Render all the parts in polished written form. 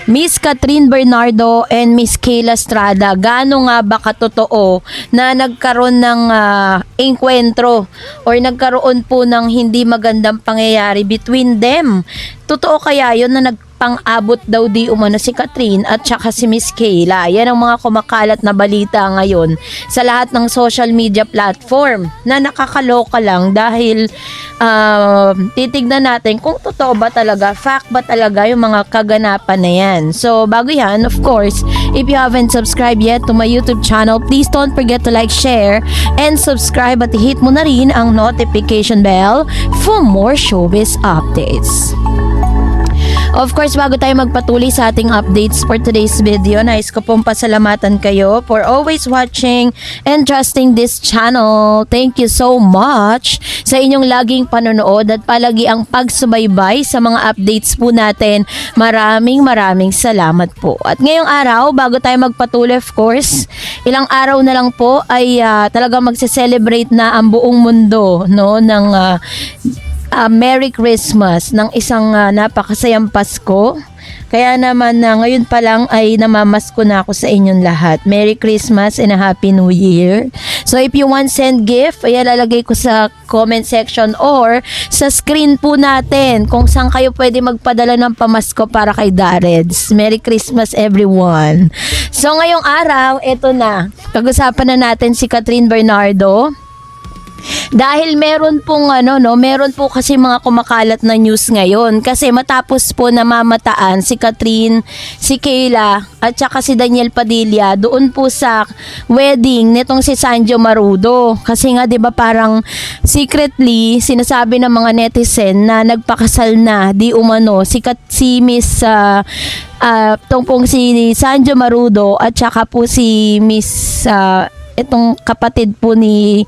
Miss Catherine Bernardo and Miss Kayla Estrada, gaano nga ba katotoo na nagkaroon ng engkwentro or nagkaroon po ng hindi magandang pangyayari between them? Totoo kaya yun na nagpang-abot daw di umano si Catherine at saka si Miss Kayla? Yan ang mga kumakalat na balita ngayon sa lahat ng social media platform na nakakaloka lang dahil titignan natin kung totoo ba talaga, fact ba talaga yung mga kaganapan na yan. So bago yan, of course, if you haven't subscribed yet to my YouTube channel, please don't forget to like, share, and subscribe at hit mo na rin ang notification bell for more showbiz updates. Of course, bago tayo magpatuloy sa ating updates for today's video, nais ko pong pasalamatan kayo for always watching and trusting this channel. Thank you so much sa inyong laging panonood at palagi ang pagsubaybay sa mga updates po natin. Maraming salamat po. At ngayong araw, bago tayo magpatuloy, of course, ilang araw na lang po ay talagang magse-celebrate na ang buong mundo, no, ng Merry Christmas, ng isang napakasayang Pasko. Kaya naman ngayon pa lang ay namamasko na ako sa inyong lahat. Merry Christmas and a Happy New Year. So if you want send gift, ay lalagay ko sa comment section or sa screen po natin kung saan kayo pwede magpadala ng pamasko para kay Dareds. Merry Christmas everyone. So ngayong araw, eto na. Pag-usapan na natin si Catherine Bernardo. Dahil meron po kasi mga kumakalat na news ngayon kasi matapos po namamataan si Catherine, si Kayla at saka si Daniel Padilla doon po sa wedding nitong si Sanjo Marudo. Kasi nga 'di ba parang secretly sinasabi ng mga netizen na nagpakasal na di umano si Miss tungpong si Sanjo Marudo at saka po si Miss itong kapatid po ni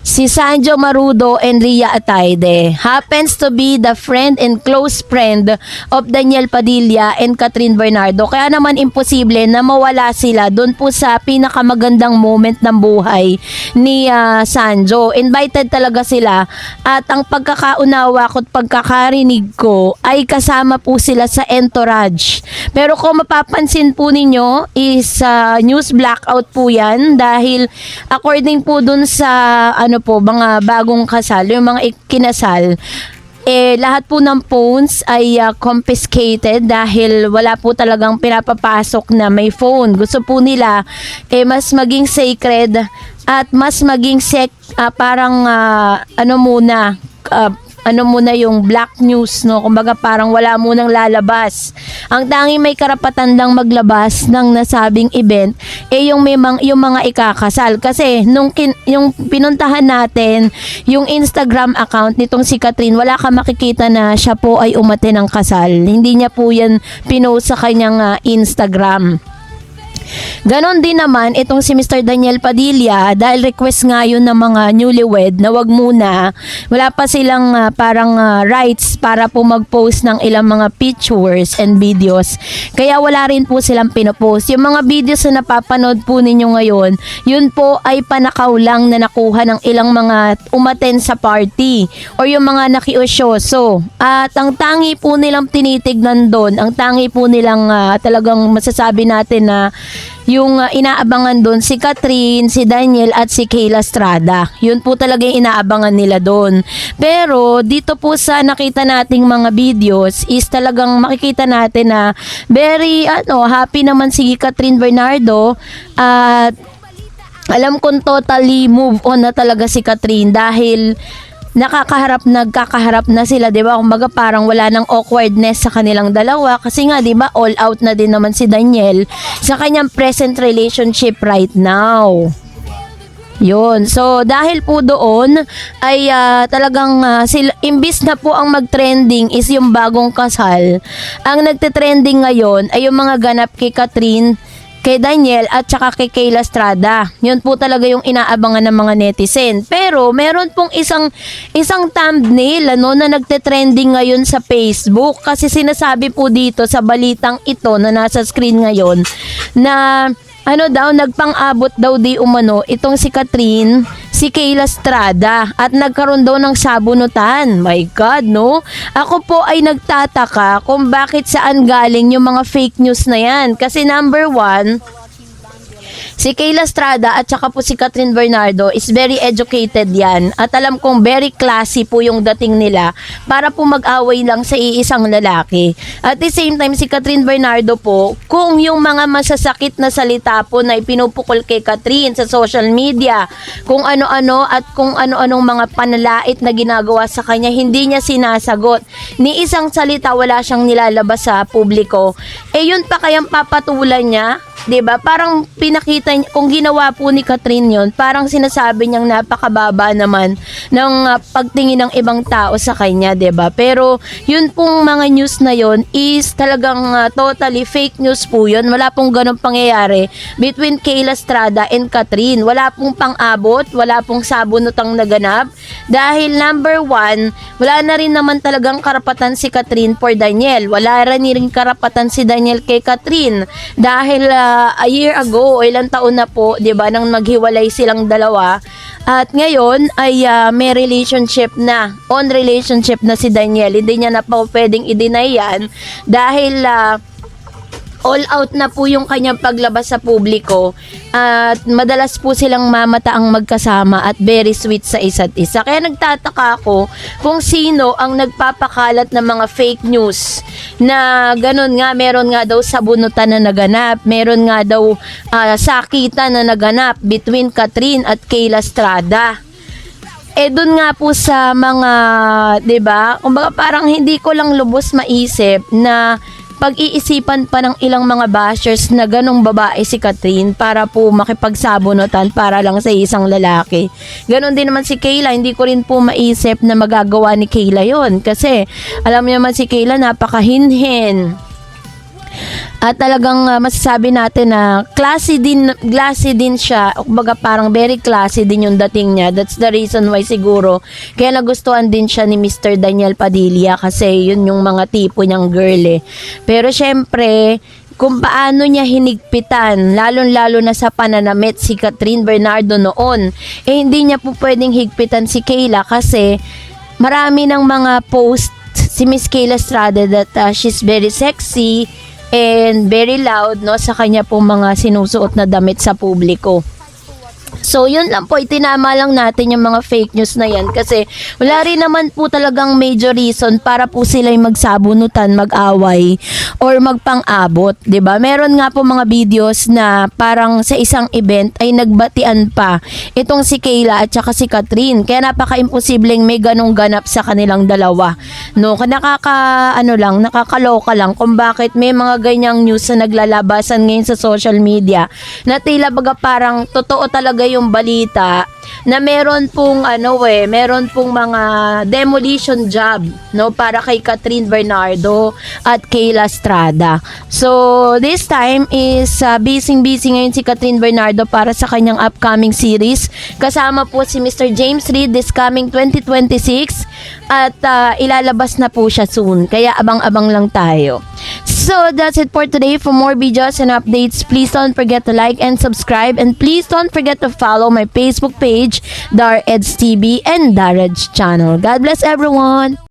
si Sanjo Marudo and Ria Ataide happens to be the friend and close friend of Daniel Padilla and Catherine Bernardo. Kaya naman imposible na mawala sila doon po sa pinakamagandang moment ng buhay ni Sanjo. Invited talaga sila at ang pagkakaunawa ko at pagkakarinig ko ay kasama po sila sa entourage. Pero kung mapapansin po ninyo is news blackout po yan dahil according po doon sa mga bagong kasal, yung mga kinasal, lahat po ng phones ay confiscated dahil wala po talagang pinapapasok na may phone. Gusto po nila mas maging sacred at mas maging parang yung black news, no? Kumbaga parang wala munang lalabas. Ang tanging may karapatan lang maglabas ng nasabing event yung mga ikakasal. Kasi yung pinuntahan natin yung Instagram account nitong si Catherine, wala ka makikita na siya po ay umate ng kasal. Hindi niya po yan pinost sa kanyang Instagram. Ganon din naman itong si Mr. Daniel Padilla dahil request nga yun ng mga newlywed na wag muna, wala pa silang rights para po mag-post ng ilang mga pictures and videos, kaya wala rin po silang pinopost. Yung mga videos na napapanood po ninyo ngayon, yun po ay panakaw lang na nakuha ng ilang mga umaten sa party or yung mga nakiusyoso. At ang tangi po nilang tinitignan doon, ang tangi po nilang talagang masasabi natin na yung inaabangan doon si Catherine, si Daniel at si Kayla Estrada. Yun po talaga yung inaabangan nila doon. Pero dito po sa nakita nating mga videos is talagang makikita natin na very happy naman si Catherine Bernardo at alam kong totally move on na talaga si Catherine dahil nagkakaharap na sila, 'di ba? Kumbaga parang wala nang awkwardness sa kanilang dalawa kasi nga 'di ba all out na din naman si Daniel sa kanyang present relationship right now. Yun. So dahil po doon ay talagang sila, imbis na po ang mag-trending is yung bagong kasal, ang nagte-trending ngayon ay yung mga ganap kay Catherine, kay Daniel at saka kay Kayla Estrada. Yun po talaga yung inaabangan ng mga netizen. Pero meron pong isang thumbnail na nagte-trending ngayon sa Facebook kasi sinasabi po dito sa balitang ito na nasa screen ngayon na nagpang-abot daw di umano itong si Catherine si Kayla Estrada at nagkaroon daw ng sabunutan. My God, no? Ako po ay nagtataka kung bakit saan galing yung mga fake news na yan. Kasi number one, si Kayla Estrada at saka po si Catherine Bernardo is very educated yan. At alam kong very classy po yung dating nila para po mag-away lang sa iisang lalaki. At the same time, si Catherine Bernardo po, kung yung mga masasakit na salita po na ipinupukol kay Catherine sa social media, kung ano-ano at kung ano-anong mga panalait na ginagawa sa kanya, hindi niya sinasagot. Ni isang salita wala siyang nilalabas sa publiko. Eh yun pa kayang papatulan niya? 'Di ba? Parang pinakita niya, kung ginawa po ni Catherine 'yon, parang sinasabi niyang napakababa naman ng pagtingin ng ibang tao sa kanya, 'di ba? Pero 'yun pong mga news na 'yon is talagang totally fake news po 'yun. Wala pong ganung pangyayari between Kayla Estrada and Catherine. Wala pong pang-abot, wala pong sabunotang naganap dahil number one, wala na rin naman talagang karapatan si Catherine for Daniel. Wala rin karapatan si Daniel kay Catherine dahil a year ago o ilang taon na po, 'di ba, nang maghiwalay silang dalawa. At ngayon ay may relationship na, on relationship na si Daniel. Hindi niya na po pwedeng i-deny yan dahil all out na po yung kanyang paglabas sa publiko at madalas po silang mamataang magkasama at very sweet sa isa't isa. Kaya nagtataka ako kung sino ang nagpapakalat ng mga fake news na ganun nga, meron nga daw sabunutan na naganap, meron nga daw sakitan na naganap between Catherine at Kayla Estrada. Eh doon nga po sa mga, 'di ba? Kumbaga parang hindi ko lang lubos maisip na pag-iisipan pa ng ilang mga bashers na ganong babae si Catherine para po makipagsabunutan para lang sa isang lalaki. Ganon din naman si Kayla, hindi ko rin po maisip na magagawa ni Kayla yon kasi alam niyo naman si Kayla napakahinhin. At talagang masasabi natin na classy din siya. Kumbaga parang very classy din yung dating niya. That's the reason why siguro kaya nagustuhan din siya ni Mr. Daniel Padilla kasi yun yung mga tipo niyang girl eh. Pero syempre, kung paano niya hinigpitan, lalong-lalo na sa pananamit si Catherine Bernardo noon, eh hindi niya po pwedeng higpitan si Kayla kasi marami ng mga post si Miss Kayla Estrada that she's very sexy and very loud, no, sa kanya pong mga sinusuot na damit sa publiko. So, yun lang po, itinama lang natin yung mga fake news na yan kasi wala rin naman po talagang major reason para po sila'y magsabunutan, mag-away, or magpang-abot, 'di ba? Meron nga po mga videos na parang sa isang event ay nagbatian pa itong si Kayla at saka si Catherine. Kaya napaka-imposibleng may ganong ganap sa kanilang dalawa. No, nakakaloka lang kung bakit may mga ganyang news na naglalabasan ngayon sa social media na tila baga parang totoo talaga yung balita na meron pong mga demolition job, no, para kay Catherine Bernardo at Kayla Estrada. So this time is busy ngayon si Catherine Bernardo para sa kanyang upcoming series. Kasama po si Mr. James Reid this coming 2026 at ilalabas na po siya soon. Kaya abang-abang lang tayo. So that's it for today. For more videos and updates, please don't forget to like and subscribe, and please don't forget to follow my Facebook page, Dar Eds TV and Darage channel. God bless everyone.